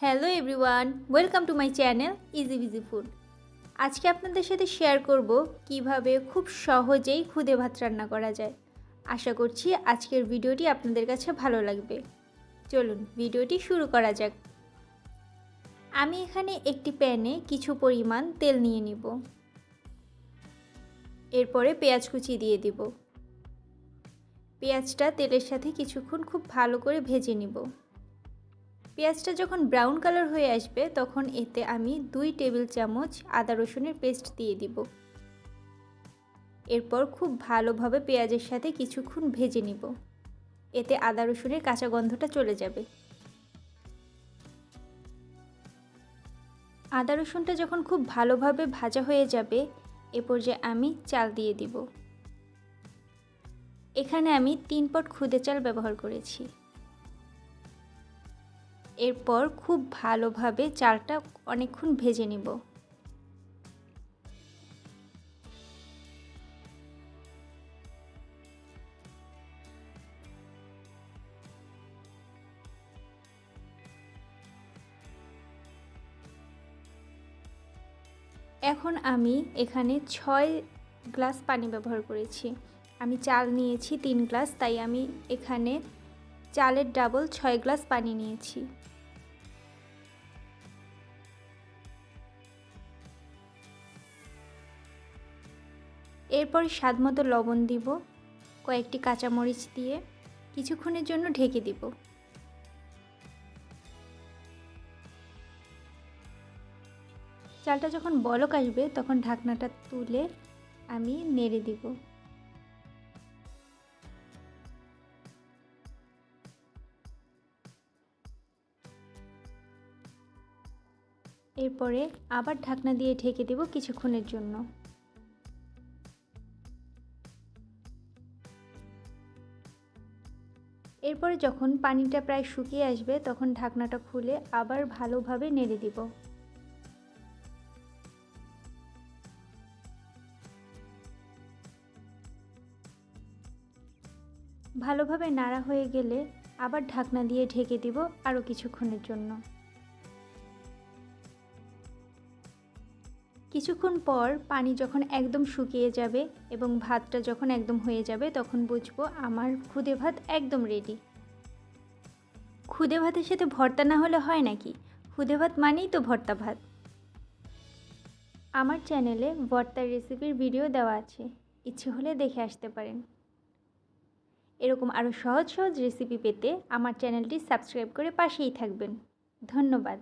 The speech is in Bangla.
Hello everyone, welcome to my channel easy busy food. আজকে আপনাদের সাথে শেয়ার করব কিভাবে খুব সহজেই খুদে ভাত রান্না করা যায়। আশা করছি আজকের ভিডিওটি আপনাদের কাছে ভালো লাগবে। চলুন ভিডিওটি শুরু করা যাক। আমি এখানে একটি প্যানে কিছু পরিমাণ তেল নিয়ে নিব। এরপরে পেঁয়াজ কুচি দিয়ে দিব। পেঁয়াজটা তেলের সাথে কিছুক্ষণ খুব ভালো করে ভেজে নিব। পেঁয়াজটা যখন ব্রাউন কালার হয়ে আসবে তখন এতে আমি 2 টেবিল চামচ আদা রসুনের পেস্ট দিয়ে দিব। এরপর খুব ভালোভাবে পেঁয়াজের সাথে কিছুক্ষণ ভেজে নিব। এতে আদা রসুনের কাঁচা গন্ধটা চলে যাবে। আদা রসুনটা যখন খুব ভালোভাবে ভাজা হয়ে যাবে এ পর্যায়ে আমি চাল দিয়ে দিব। এখানে আমি 3 পট খুদে চাল ব্যবহার করেছি। এরপর খুব ভালোভাবে চালটা অনেকক্ষণ ভেজে নিব। এখন আমি এখানে 6 গ্লাস পানি ব্যবহার করেছি। আমি চাল নিয়েছি 3 গ্লাস, তাই আমি এখানে চালের ডাবল 6 গ্লাস পানি নিয়েছি। এরপর স্বাদমতো লবণ দিব, কয়েকটি কাঁচামরিচ দিয়ে কিছুক্ষণের জন্য ঢেকে দিব। চালটা যখন বলক আসবে তখন ঢাকনাটা তুলে আমি নেড়ে দিব। এরপরে আবার ঢাকনা দিয়ে ঢেকে দেব কিছুক্ষণের জন্য। এরপরে যখন পানিটা প্রায় শুকিয়ে আসবে তখন ঢাকনাটা খুলে আবার ভালোভাবে নেড়ে দিব। ভালোভাবে নাড়া হয়ে গেলে আবার ঢাকনা দিয়ে ঢেকে দিব আরও কিছুক্ষণের জন্য। কিছুক্ষণ পর পানি যখন একদম শুকিয়ে যাবে এবং ভাতটা যখন একদম হয়ে যাবে তখন বুঝবো আমার খুদে ভাত একদম রেডি। খুদে ভাতের সাথে ভর্তা না হলে হয় নাকি? খুদে ভাত মানেই তো ভর্তা ভাত। আমার চ্যানেলে ভর্তার রেসিপির ভিডিও দেওয়া আছে, ইচ্ছে হলে দেখে আসতে পারেন। এরকম আরও সহজ সহজ রেসিপি পেতে আমার চ্যানেলটি সাবস্ক্রাইব করে পাশেই থাকবেন। ধন্যবাদ।